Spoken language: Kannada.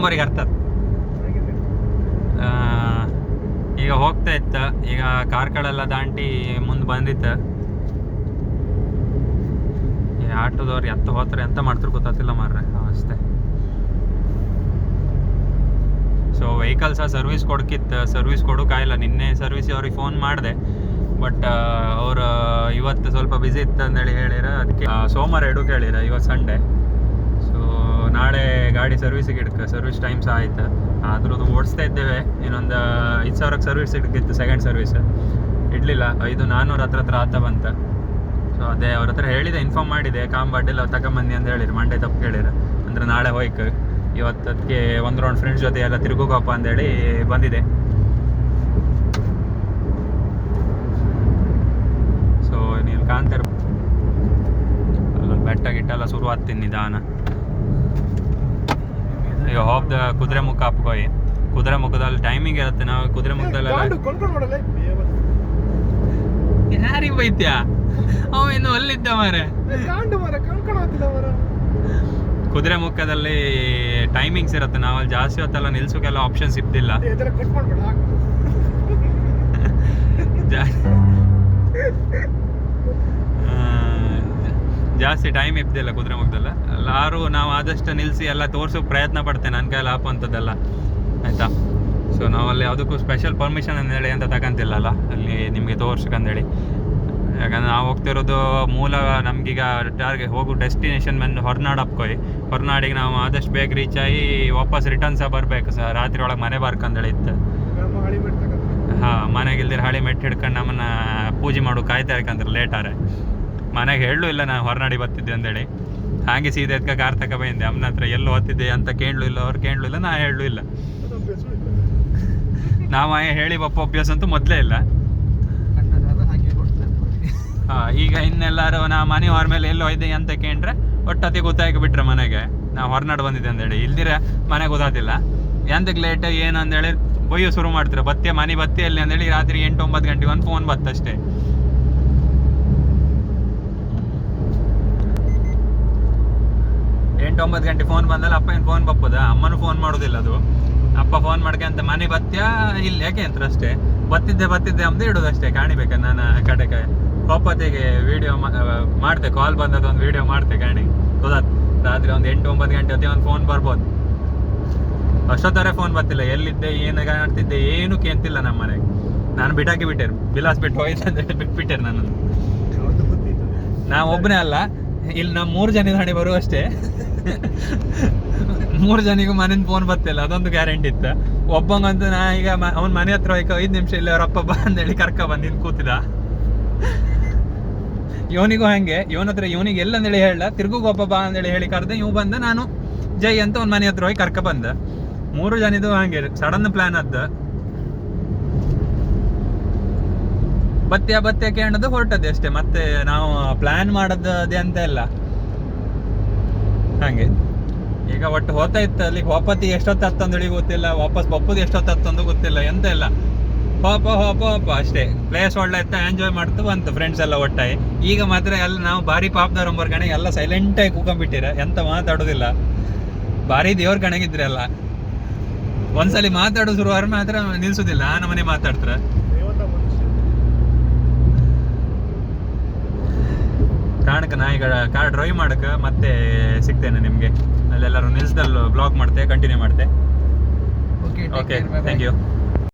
ನಮ್ಮವ್ರಿಗೆ ಅರ್ಥ. ಈಗ ಹೋಗ್ತಾ ಇತ್ತ, ಈಗ ಕಾರ್ಕಳೆಲ್ಲ ದಾಂಟಿ ಮುಂದೆ ಬಂದಿತ್ತು. ಈ ಆಟೋದವ್ರು ಎತ್ತ ಹೋಗ್ತಾರೆ ಎಂತ ಮಾಡ್ತಾರೆ ಗೊತ್ತಾಗ್ತಿಲ್ಲ ಮಾರ್ರೆ ಅಷ್ಟೇ. ಸೊ ವೆಹಿಕಲ್ ಸಹ ಸರ್ವಿಸ್ ಕೊಡಕ್ಕಿತ್ತು, ಸರ್ವಿಸ್ ಕೊಡೋಕ್ಕಾಗಿಲ್ಲ. ನಿನ್ನೆ ಸರ್ವಿಸ್ ಅವ್ರಿಗೆ ಫೋನ್ ಮಾಡಿದೆ, ಬಟ್ ಅವರು ಇವತ್ತು ಸ್ವಲ್ಪ ಬ್ಯುಸಿ ಇತ್ತು ಅಂದೇಳಿ ಹೇಳಿರ. ಅದಕ್ಕೆ ಸೋಮವಾರ ಇಡೋಕೆ ಹೇಳಿರ, ಇವತ್ತು ಸಂಡೇ. ಸೊ ನಾಳೆ ಗಾಡಿ ಸರ್ವಿಸಿಗೆ ಇಡ್ಕ, ಸರ್ವಿಸ್ ಟೈಮ್ ಸಹ ಆಯ್ತು. ಅದ್ರದ್ದು ಓಡಿಸ್ತಾ ಇದ್ದೇವೆ. ಇನ್ನೊಂದು 5,000 ಸರ್ವಿಸ್ ಇಡ್ಕಿತ್ತು, ಸೆಕೆಂಡ್ ಸರ್ವಿಸ್ ಇಡಲಿಲ್ಲ. 5,400 ಹತ್ರ ಆತ ಬಂತ. ಸೊ ಅದೇ ಅವ್ರ ಹತ್ರ ಹೇಳಿದೆ, ಇನ್ಫಾರ್ಮ್ ಮಾಡಿದೆ, ಕಾಂಬಡ್ಡಿಲ್ಲ ತಗೊಂಬಂದಿ ಅಂತ ಹೇಳಿರಿ. ಮಂಡೇ ತಪ್ಪು ಹೇಳಿರ ಅಂದರೆ ನಾಳೆ ಹೋಯ್ಕೆ. ಇವತ್ತು ಅದಕ್ಕೆ ಒಂದು ರೌಂಡ್ ಫ್ರೆಂಡ್ಸ್ ಜೊತೆ ಎಲ್ಲ ತಿರುಗೋಕಪ್ಪ ಅಂದೇಳಿ ಬಂದಿದೆ. ಸೊ ನೀವು ಕಾಣ್ತಾರ ಅಲ್ಲೊಂದು ಬೆಟ್ಟ ಗಿಟ್ಟೆಲ್ಲ ಶುರು ಆಗ್ತೀನಿ ನಿಧಾನ. ಈಗ ಹೋಗ್ದ ಕುದುರೆಮುಖ ಅಪ್ಕೋಯಿ. ಕುದುರೆಮುಖದಲ್ಲಿ ಟೈಮಿಂಗ್ ಇರುತ್ತೆ. ನಾವು ಕುದುರೆಮುಖದಲ್ಲಿ ಯಾರಿಗೆ ಬೈತ್ಯಾ? ಅವ ಇನ್ನು ಅಲ್ಲಿದ್ದ ಮಾರೆ. ಕುದುರೆಮುಖದಲ್ಲಿ ಟೈಮಿಂಗ್ಸ್ ಇರುತ್ತೆ. ನಾವು ಅಲ್ಲಿ ಜಾಸ್ತಿ ಹೊತ್ತೆಲ್ಲ ನಿಲ್ಸೋಕೆಲ್ಲ ಆಪ್ಷನ್ಸ್ ಇದ್ದಿಲ್ಲ. ಜಾಸ್ತಿ ಟೈಮ್ ಇದ್ದಿಲ್ಲ ಕುದುರೆಮುಖದಲ್ಲ. ಎಲ್ಲರೂ ನಾವು ಆದಷ್ಟು ನಿಲ್ಲಿಸಿ ಎಲ್ಲ ತೋರ್ಸೋಕೆ ಪ್ರಯತ್ನ ಪಡ್ತೇನೆ, ನನ್ನ ಕೈಯಲ್ಲಿ ಆಪಂಥದ್ದೆಲ್ಲ ಆಯಿತಾ. ಸೊ ನಾವಲ್ಲಿ ಯಾವುದಕ್ಕೂ ಸ್ಪೆಷಲ್ ಪರ್ಮಿಷನ್ ಅಂದೇಳಿ ಅಂತ ತಗೊಂತಿಲ್ಲಲ್ಲ ಅಲ್ಲಿ ನಿಮಗೆ ತೋರ್ಸಕ್ಕಂದೇಳಿ. ಯಾಕಂದ್ರೆ ನಾವು ಹೋಗ್ತಿರೋದು ಮೂಲ ನಮಗೀಗ ಟಾರ್ಗೆಟ್ ಹೋಗೋ ಡೆಸ್ಟಿನೇಷನ್ ಬಂದು ಹೊರನಾಡು ಅಪ್ಕೋಯಿ. ಹೊರನಾಡಿಗೆ ನಾವು ಆದಷ್ಟು ಬೇಗ ರೀಚ್ ಆಗಿ ವಾಪಸ್ ರಿಟರ್ನ್ ಸಹ ಬರಬೇಕು ಸರ್. ರಾತ್ರಿ ಒಳಗೆ ಮನೆ ಬಾರ್ಕಂದೇಳಿ ಇತ್ತು. ಹಾಂ, ಮನೆಗೆ ಇಲ್ದಿರ ಹಳಿ ಮೆಟ್ಟು ಹಿಡ್ಕೊಂಡು ನಮ್ಮನ್ನ ಪೂಜೆ ಮಾಡೋ ಕಾಯ್ತಾ ಇರ್ಕಂದ್ರೆ ಲೇಟಾರೆ. ಮನೆಗೆ ಹೇಳಲೂ ಇಲ್ಲ ನಾನು ಹೊರನಾಡಿ ಬರ್ತಿದ್ದೆ ಅಂದೇಳಿ. ಹಾಗೆ ಸೀದಾ ಎದ್ಕ ಕಾರ್ ತಕ ಬಂದೆ. ಅಮ್ಮನ ಹತ್ರ ಎಲ್ಲೂ ಓದ್ತಿದ್ದೆ ಅಂತ ಕೇಳಲೂ ಇಲ್ಲ, ಅವ್ರು ಕೇಳಲೂ ಇಲ್ಲ, ನಾ ಹೇಳಲೂ ಇಲ್ಲ. ನಾವು ಹೇಳಿ ಬಪ್ಪ ಅಭ್ಯಾಸ ಅಂತೂ ಮೊದಲೇ ಇಲ್ಲ. ಹಾಂ, ಈಗ ಇನ್ನೆಲ್ಲರೂ ನಾ ಮನೆ ಹೊರ ಮೇಲೆ ಎಲ್ಲೋ ಇದ್ದೆ ಅಂತ ಕೇಂಡ್ರೆ ಒಟ್ಟತಿ ಗೊತ್ತಾಗಿ ಬಿಟ್ರೆ ಮನೆಗೆ ನಾವು ಹೊರನಾಡು ಬಂದಿದ್ದೆ ಅಂದೇಳಿ. ಇಲ್ದಿರ ಮನೆಗೆ ಗೊತ್ತಾತಿಲ್ಲ ಎಂತಕ್ಕೆ ಲೇಟ್ ಏನು ಅಂದೇಳಿ ಬೊಯ್ಯೋ ಶುರು ಮಾಡ್ತಾರೆ. ಬತ್ತೆ ಮನೆ ಬತ್ತಿ ಅಲ್ಲಿ ಅಂದೇಳಿ ರಾತ್ರಿ 8-9 ಗಂಟೆಗೆ ಒಂದು ಫೋನ್ ಬತ್ತಷ್ಟೇ. 8-9 ಗಂಟೆ ಫೋನ್ ಬಂದಲ್ಲ ಅಪ್ಪ ಏನು ಫೋನ್ ಬಪ್ಪದ. ಅಮ್ಮನೂ ಫೋನ್ ಮಾಡೋದಿಲ್ಲ ಅದು. ಅಪ್ಪ ಫೋನ್ ಮಾಡ್ಕೊಂತ ಮನೆ ಬತ್ತ್ಯಾ ಇಲ್ಲಿ ಯಾಕೆ ಅಂತ ಅಷ್ಟೇ. ಬತ್ತಿದ್ದೆ ಅಂದು ಇಡೋದಷ್ಟೇ. ಕಾಣಿಬೇಕ ನಾನು ಕಡೆಗೆ ಒಪ್ಪತ್ತಿಗೆ ವೀಡಿಯೋ ಮಾಡ್ತೆ, ಕಾಲ್ ಬಂದದ್ದು ಒಂದು ವೀಡಿಯೋ ಮಾಡ್ತೆ ಕಾಣಿ ಗೊತ್ತಾತ್. ರಾತ್ರಿ ಒಂದು 8-9 ಗಂಟೆ ಹೊತ್ತಿಗೆ ಒಂದು ಫೋನ್ ಬರ್ಬೋದು. ಅಷ್ಟೊತ್ತಾರೆ ಫೋನ್ ಬರ್ತಿಲ್ಲ. ಎಲ್ಲಿದ್ದೆ, ಏನು ಕಾಣ್ತಿದ್ದೆ, ಏನು ಕೇಂತಿಲ್ಲ ನಮ್ಮ ಮನೆಗೆ. ನಾನು ಬಿಟ್ಟಾಕಿ ಬಿಟ್ಟೇರು, ಬಿಲಾಸ್ ಬಿಟ್ಟು ಹೋಯ್ತು ಅಂತ ಬಿಟ್ಬಿಟ್ಟೇರು ನನ್ನನ್ನು. ನಾವು ಒಬ್ಬನೇ ಅಲ್ಲ, ಇಲ್ಲಿ ನಮ್ಮ 3 ಜನ ಹಣೆ ಬರುವ ಅಷ್ಟೇ. 3 ಜನಿಗೂ ಮನೆಯಿಂದ ಫೋನ್ ಬರ್ತಿಲ್ಲ, ಅದೊಂದು ಗ್ಯಾರಂಟಿ ಇತ್ತು. ಒಬ್ಬಂಗಂತೂ ನಾ ಈಗ ಅವ್ನ ಮನೆ ಹತ್ರ ಹೋಯ್ಕ 5 ನಿಮಿಷ ಇಲ್ಲಿ ಅವರಪ್ಪ ಬಾ ಅಂದೇಳಿ ಕರ್ಕ ಬಂದಿದ್ದು ಕೂತಿದ. ಇವನಿಗೂ ಹಂಗೆ, ಇವನ ಹತ್ರ ಇವನಿಗೆ ಎಲ್ಲ ಅಂದೇಳಿ ಹೇಳ ತಿರ್ಗುಗೊಬ್ಬ ಬಾ ಅಂದೇಳಿ ಹೇಳಿ ಕರೆದೆ. ಇವ್ ಬಂದ, ನಾನು ಜೈ ಅಂತ ಒಂದು ಮನೆ ಹತ್ರ ಹೋಗಿ ಕರ್ಕ ಬಂದ. 3 ಜನಿದು ಹಂಗೆ ಸಡನ್ ಪ್ಲಾನ್ ಅದ. ಬತ್ತೆ ಕೇಳೋದು ಹೊರಟದ್ದೆ ಅಷ್ಟೇ. ಮತ್ತೆ ನಾವು ಪ್ಲಾನ್ ಮಾಡೋದೇ ಅಂತ ಇಲ್ಲ ಹಂಗೆ. ಈಗ ಒಟ್ಟು ಹೋಗ್ತಾ ಇತ್ತು ಅಲ್ಲಿಗೆ. ವಾಪತ್ತಿ ಎಷ್ಟೊತ್ತು ಹತ್ತಂದೇಳಿ ಗೊತ್ತಿಲ್ಲ, ವಾಪಸ್ ಬಪ್ಪದು ಎಷ್ಟೊತ್ತು ಹತ್ತಂದು ಗೊತ್ತಿಲ್ಲ, ಎಂತ ಇಲ್ಲ. ಹೋಪ ಅಷ್ಟೇ. ಪ್ಲೇಸ್ ಒಳ್ಳೆ ಇತ್ತು, ಎಂಜಾಯ್ ಮಾಡ್ತು ಬಂತು ಫ್ರೆಂಡ್ಸ್ ಎಲ್ಲ ಒಟ್ಟಾಗಿ. ಈಗ ಮಾತ್ರ ಎಲ್ಲ ನಾವು ಭಾರಿ ಪಾಪದವ್ರ ಕಣೆ ಎಲ್ಲ ಸೈಲೆಂಟಾಗಿ ಕೂಕೊಂಡ್ಬಿಟ್ಟಿರ, ಎಂತ ಮಾತಾಡೋದಿಲ್ಲ. ಭಾರಿ ದೇವ್ರ ಕಣಗಿದ್ರಿ ಎಲ್ಲ. ಒಂದ್ಸಲಿ ಮಾತಾಡೋ ಶುರುವಾರ ಮಾತ್ರ ನಿಲ್ಸೋದಿಲ್ಲ, ನಮ್ಮನೆ ಮಾತಾಡ್ತಾರೆ. ಕಾರಣಕ್ಕೆ ನಾ ಈಗ ಕಾರ್ ಡ್ರೈವ್ ಮಾಡಕ್ಕೆ ಮತ್ತೆ ಸಿಗ್ತೇನೆ ನಿಮಗೆ. ಅಲ್ಲೆಲ್ಲರೂ ನಿಲ್ಸ್ದಲ್ಲಿ ಬ್ಲಾಗ್ ಮಾಡ್ತೆ, ಕಂಟಿನ್ಯೂ ಮಾಡ್ತೆ. Okay, thank you.